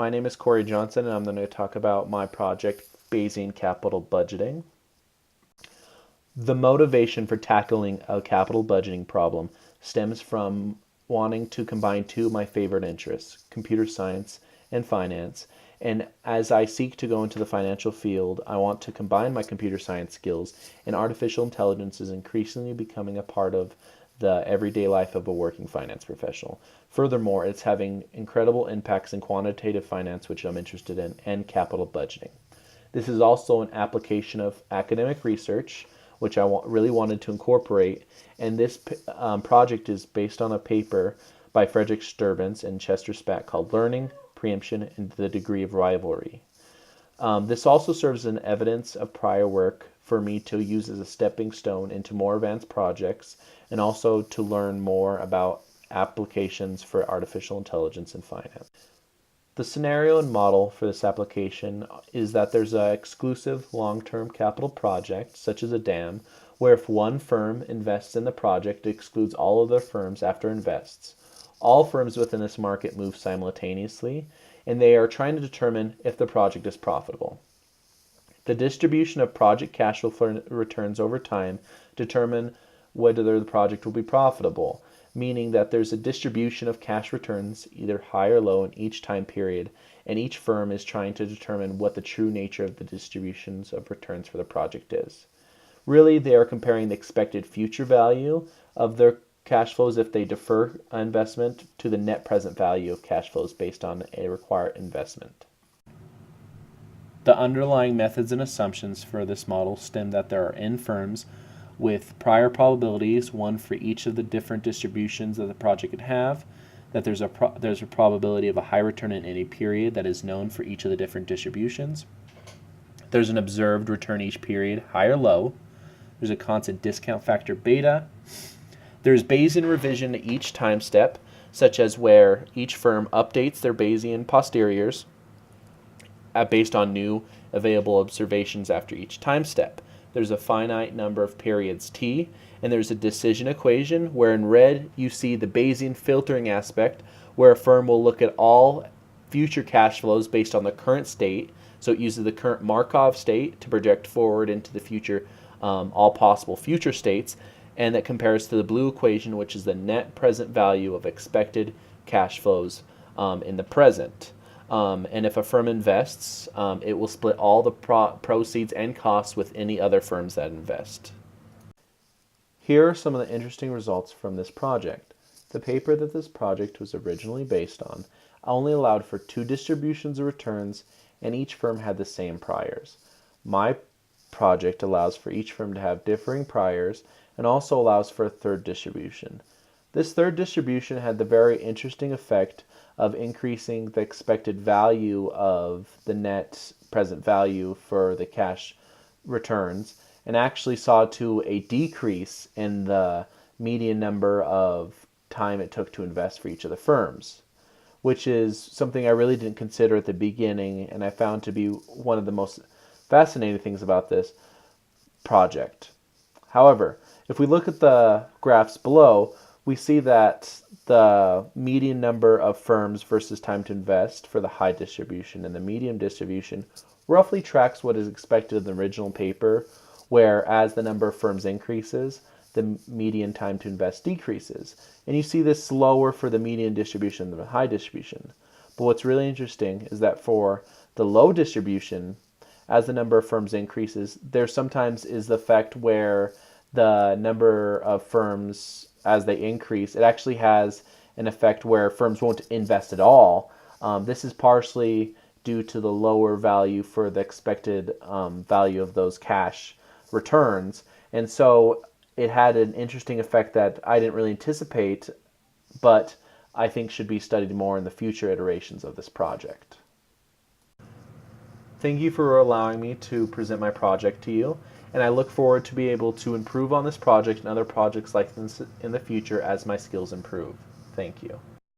My name is Corey Johnson, and I'm going to talk about my project, Bayesian Capital Budgeting. The motivation for tackling a capital budgeting problem stems from wanting to combine two of my favorite interests, computer science and finance. And as I seek to go into the financial field, I want to combine my computer science skills, and artificial intelligence is increasingly becoming a part of the everyday life of a working finance professional. Furthermore, it's having incredible impacts in quantitative finance, which I'm interested in, and capital budgeting. This is also an application of academic research, which I really wanted to incorporate, and this project is based on a paper by Frederick Sturbins and Chester Spack called Learning, Preemption, and the Degree of Rivalry. This also serves as evidence of prior work for me to use as a stepping stone into more advanced projects, and also to learn more about applications for artificial intelligence in finance. The scenario and model for this application is that there's an exclusive long-term capital project, such as a dam, where if one firm invests in the project, it excludes all other firms after invests. All firms within this market move simultaneously, and they are trying to determine if the project is profitable. The distribution of project cash flow returns over time determine whether the project will be profitable, meaning that there's a distribution of cash returns, either high or low, in each time period, and each firm is trying to determine what the true nature of the distributions of returns for the project is. Really, they are comparing the expected future value of their cash flows if they defer investment to the net present value of cash flows based on a required investment. The underlying methods and assumptions for this model stem that there are n firms with prior probabilities, one for each of the different distributions that the project could have, that there's a probability of a high return in any period that is known for each of the different distributions. There's an observed return each period, high or low. There's a constant discount factor beta. There's Bayesian revision at each time step, such as where each firm updates their Bayesian posteriors based on new available observations after each time step. There's a finite number of periods t, and there's a decision equation where in red you see the Bayesian filtering aspect, where a firm will look at all future cash flows based on the current state. So it uses the current Markov state to project forward into the future, all possible future states, and that compares to the blue equation, which is the net present value of expected cash flows in the present. And if a firm invests, it will split all the proceeds and costs with any other firms that invest. Here are some of the interesting results from this project. The paper that this project was originally based on only allowed for 2 distributions of returns, and each firm had the same priors. My project allows for each firm to have differing priors and also allows for a third distribution. This third distribution had the very interesting effect of increasing the expected value of the net present value for the cash returns, and actually saw to a decrease in the median number of time it took to invest for each of the firms, which is something I really didn't consider at the beginning, and I found to be one of the most fascinating things about this project. However, if we look at the graphs below, we see that the median number of firms versus time to invest for the high distribution and the medium distribution roughly tracks what is expected in the original paper, where as the number of firms increases, the median time to invest decreases. And you see this slower for the median distribution than the high distribution. But what's really interesting is that for the low distribution, as the number of firms increases, there sometimes is the effect where the number of firms, as they increase, it actually has an effect where firms won't invest at all. This is partially due to the lower value for the expected value of those cash returns. And so it had an interesting effect that I didn't really anticipate, but I think should be studied more in the future iterations of this project. Thank you for allowing me to present my project to you, and I look forward to be able to improve on this project and other projects like this in the future as my skills improve. Thank you.